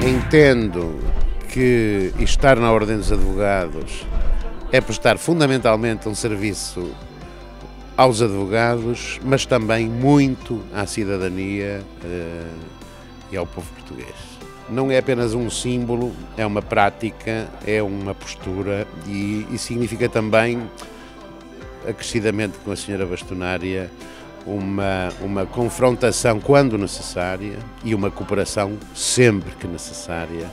Entendo que estar na Ordem dos Advogados é prestar fundamentalmente um serviço aos advogados, mas também muito à cidadania e ao povo português. Não é apenas um símbolo, é uma prática, é uma postura e significa também, acrescidamente com a senhora bastonária, uma confrontação quando necessária e uma cooperação sempre que necessária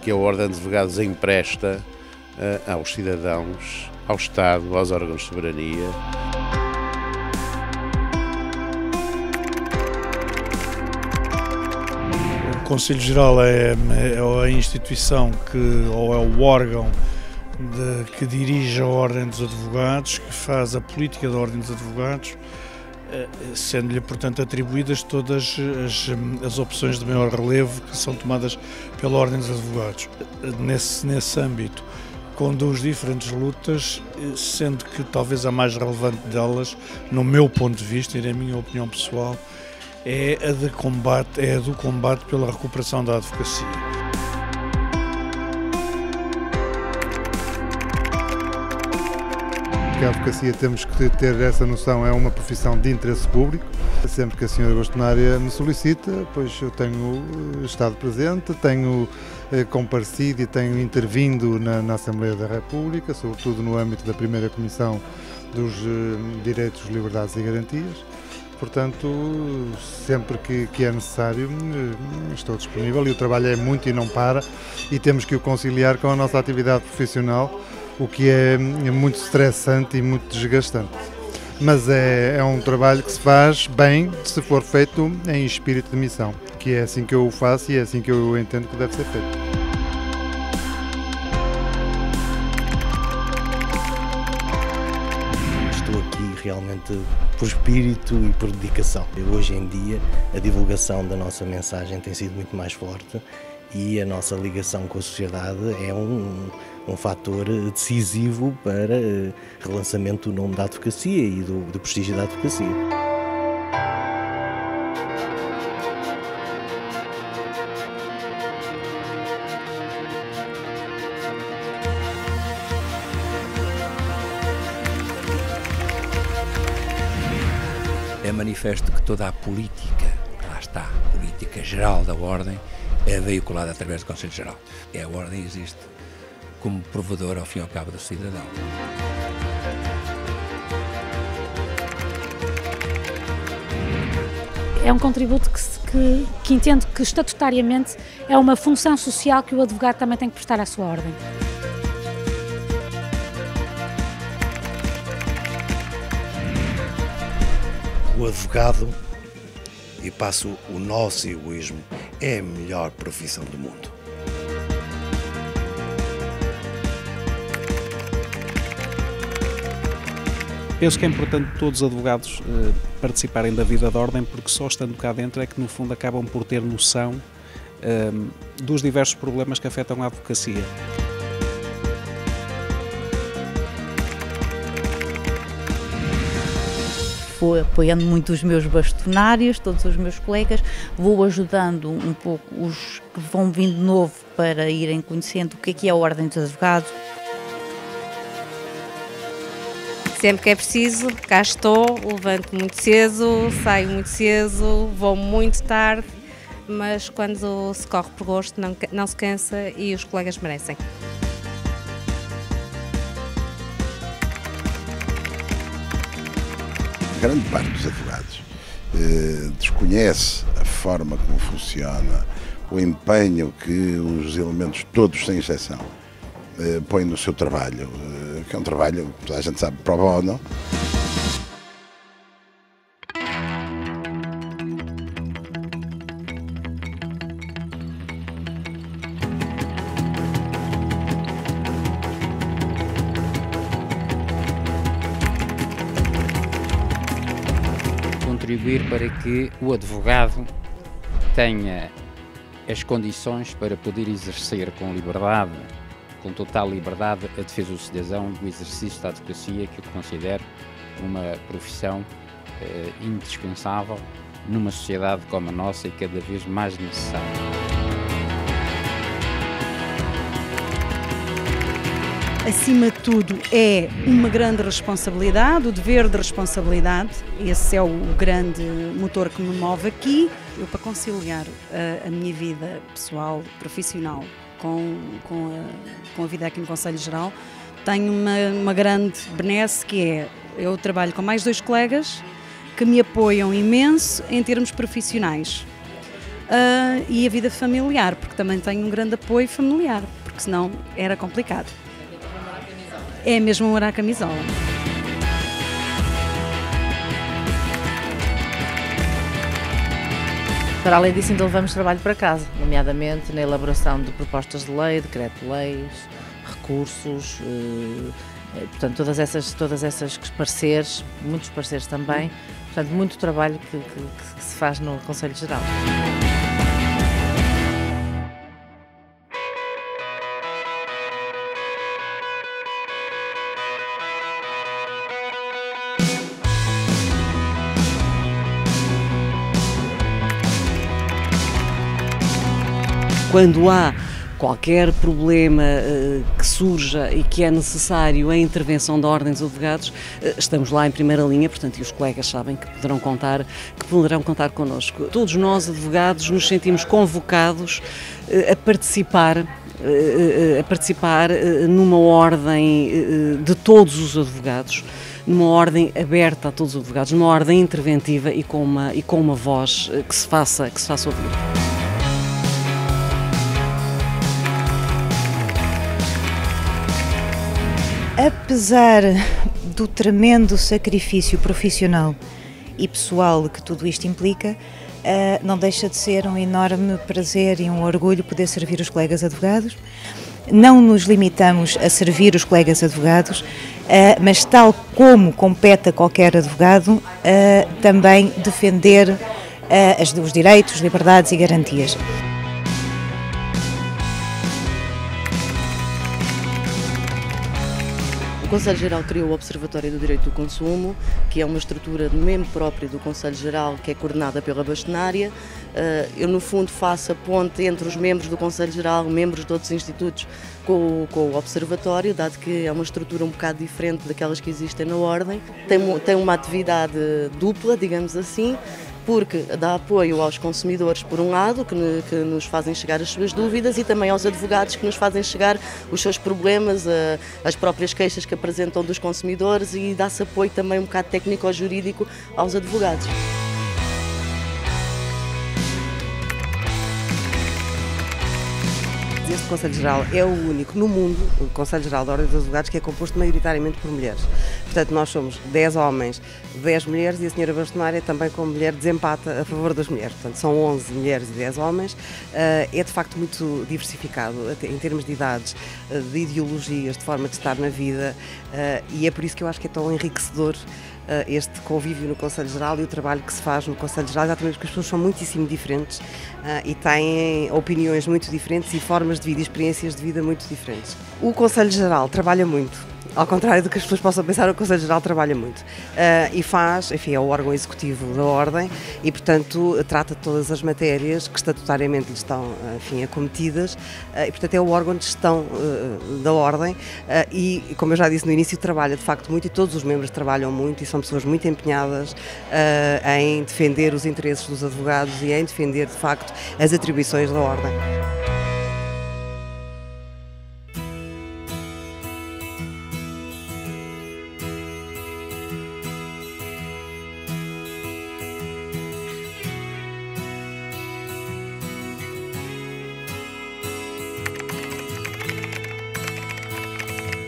que a Ordem dos Advogados empresta aos cidadãos, ao Estado, aos órgãos de soberania. O Conselho Geral é a instituição ou é o órgão que dirige a Ordem dos Advogados, que faz a política da Ordem dos Advogados, sendo-lhe, portanto, atribuídas todas as opções de maior relevo que são tomadas pela Ordem dos Advogados. Nesse âmbito, conduz diferentes lutas, sendo que talvez a mais relevante delas, no meu ponto de vista e na minha opinião pessoal, é a do combate pela recuperação da advocacia. Que a advocacia, temos que ter essa noção, é uma profissão de interesse público. Sempre que a senhora bastonária me solicita, pois eu tenho estado presente, tenho comparecido e tenho intervindo na Assembleia da República, sobretudo no âmbito da primeira Comissão dos Direitos, Liberdades e Garantias. Portanto, sempre que é necessário, estou disponível e o trabalho é muito e não para e temos que o conciliar com a nossa atividade profissional, o que é muito estressante e muito desgastante. Mas é um trabalho que se faz bem se for feito em espírito de missão, que é assim que eu o faço e é assim que eu entendo que deve ser feito. Estou aqui realmente por espírito e por dedicação. Hoje em dia a divulgação da nossa mensagem tem sido muito mais forte e a nossa ligação com a sociedade é um fator decisivo para relançamento do nome da advocacia e do prestígio da advocacia. É manifesto que toda a política, lá está, a política geral da Ordem, é veiculada através do Conselho Geral. A Ordem existe como provedor, ao fim e ao cabo, do cidadão. É um contributo que entendo que estatutariamente é uma função social que o advogado também tem que prestar à sua Ordem. O advogado, e passo o nosso egoísmo, é a melhor profissão do mundo. Penso que é importante todos os advogados participarem da vida da Ordem, porque só estando cá dentro é que, no fundo, acabam por ter noção dos diversos problemas que afetam a advocacia. Vou apoiando muito os meus bastonários, todos os meus colegas, vou ajudando um pouco os que vão vindo novo para irem conhecendo o que é a Ordem dos Advogados. Sempre que é preciso, cá estou, levanto muito cedo, saio muito cedo, vou muito tarde, mas quando se corre por gosto não se cansa e os colegas merecem. Grande parte dos advogados desconhece a forma como funciona, o empenho que os elementos todos, sem exceção, põem no seu trabalho, que é um trabalho, toda a gente sabe, pro bono. Contribuir para que o advogado tenha as condições para poder exercer com liberdade, com total liberdade, a defesa do cidadão, do exercício da advocacia, que eu considero uma profissão indispensável numa sociedade como a nossa e cada vez mais necessária. acima de tudo, é uma grande responsabilidade, o dever de responsabilidade. Esse é o grande motor que me move aqui. Eu, para conciliar a minha vida pessoal, profissional, com a vida aqui no Conselho Geral, tenho uma grande benesse, que é, eu trabalho com mais 2 colegas que me apoiam imenso em termos profissionais. E a vida familiar, porque também tenho um grande apoio familiar, porque senão era complicado. É mesmo amor à camisola. Para além disso, ainda levamos trabalho para casa, nomeadamente na elaboração de propostas de lei, decreto-leis, recursos, portanto, todas essas pareceres, muitos pareceres também, portanto, muito trabalho que se faz no Conselho Geral. Quando há qualquer problema que surja e que é necessário a intervenção da Ordem dos Advogados, estamos lá em primeira linha, portanto, e os colegas sabem que poderão contar connosco. Todos nós, advogados, nos sentimos convocados a participar numa ordem de todos os advogados, numa ordem aberta a todos os advogados, numa ordem interventiva e com uma voz que se faça ouvir. Apesar do tremendo sacrifício profissional e pessoal que tudo isto implica, não deixa de ser um enorme prazer e um orgulho poder servir os colegas advogados. Não nos limitamos a servir os colegas advogados, mas tal como compete a qualquer advogado, também defender os direitos, liberdades e garantias. O Conselho Geral criou o Observatório do Direito do Consumo, que é uma estrutura de membro próprio do Conselho Geral, que é coordenada pela bastonária. Eu, no fundo, faço a ponte entre os membros do Conselho Geral, membros de outros institutos, com o Observatório, dado que é uma estrutura um bocado diferente daquelas que existem na Ordem. Tem uma atividade dupla, digamos assim, porque dá apoio aos consumidores, por um lado, que nos fazem chegar as suas dúvidas, e também aos advogados, que nos fazem chegar os seus problemas, as próprias queixas que apresentam dos consumidores, e dá-se apoio também um bocado técnico-jurídico aos advogados. Este Conselho Geral é o único no mundo, o Conselho Geral da Ordem dos Advogados, que é composto maioritariamente por mulheres. Portanto, nós somos 10 homens, 10 mulheres, e a senhora bastonária também, como mulher, desempata a favor das mulheres. Portanto, são 11 mulheres e 10 homens. É de facto muito diversificado em termos de idades, de ideologias, de forma de estar na vida, e é por isso que eu acho que é tão enriquecedor este convívio no Conselho Geral e o trabalho que se faz no Conselho Geral, exatamente porque as pessoas são muitíssimo diferentes e têm opiniões muito diferentes e formas de vida e experiências de vida muito diferentes. O Conselho Geral trabalha muito. Ao contrário do que as pessoas possam pensar, o Conselho Geral trabalha muito e faz, enfim, é o órgão executivo da Ordem e, portanto, trata de todas as matérias que estatutariamente lhe estão, enfim, acometidas e, portanto, é o órgão de gestão da Ordem e, como eu já disse no início, trabalha de facto muito, e todos os membros trabalham muito e são pessoas muito empenhadas em defender os interesses dos advogados e em defender, de facto, as atribuições da Ordem.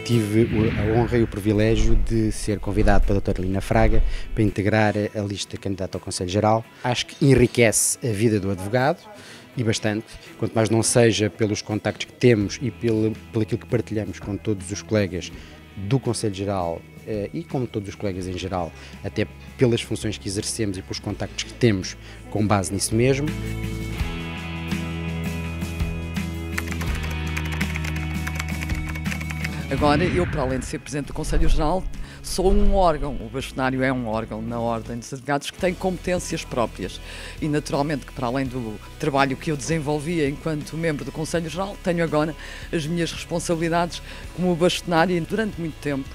Tive a honra e o privilégio de ser convidado pela doutora Lina Fraga para integrar a lista candidata ao Conselho Geral. Acho que enriquece a vida do advogado, e bastante, quanto mais não seja pelos contactos que temos e pelo aquilo que partilhamos com todos os colegas do Conselho Geral e com todos os colegas em geral, até pelas funções que exercemos e pelos contactos que temos com base nisso mesmo. Agora, eu, para além de ser Presidente do Conselho Geral, sou um órgão, o bastonário é um órgão na Ordem dos Advogados que tem competências próprias e naturalmente que para além do trabalho que eu desenvolvia enquanto membro do Conselho Geral, tenho agora as minhas responsabilidades como bastonário e durante muito tempo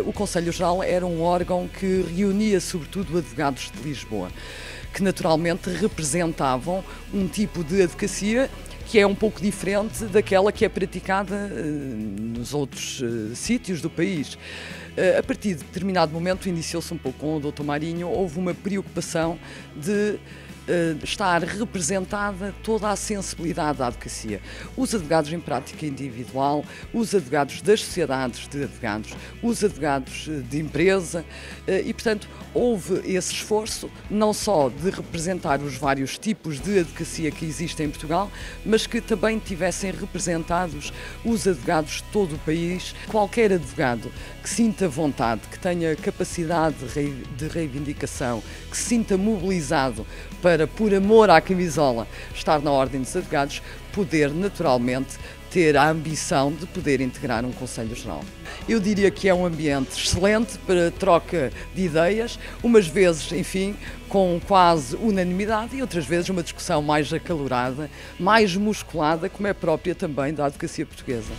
o Conselho Geral era um órgão que reunia sobretudo advogados de Lisboa, que naturalmente representavam um tipo de advocacia que é um pouco diferente daquela que é praticada nos outros sítios do país. A partir de determinado momento, iniciou-se um pouco com o Dr. Marinho, houve uma preocupação de estar representada toda a sensibilidade da advocacia. Os advogados em prática individual, os advogados das sociedades de advogados, os advogados de empresa e, portanto, houve esse esforço não só de representar os vários tipos de advocacia que existem em Portugal, mas que também tivessem representados os advogados de todo o país. Qualquer advogado que sinta vontade, que tenha capacidade de reivindicação, que se sinta mobilizado para, por amor à camisola, estar na Ordem dos Advogados, poder naturalmente ter a ambição de poder integrar um Conselho Geral. Eu diria que é um ambiente excelente para troca de ideias, umas vezes, enfim, com quase unanimidade e outras vezes uma discussão mais acalorada, mais musculada, como é própria também da advocacia portuguesa.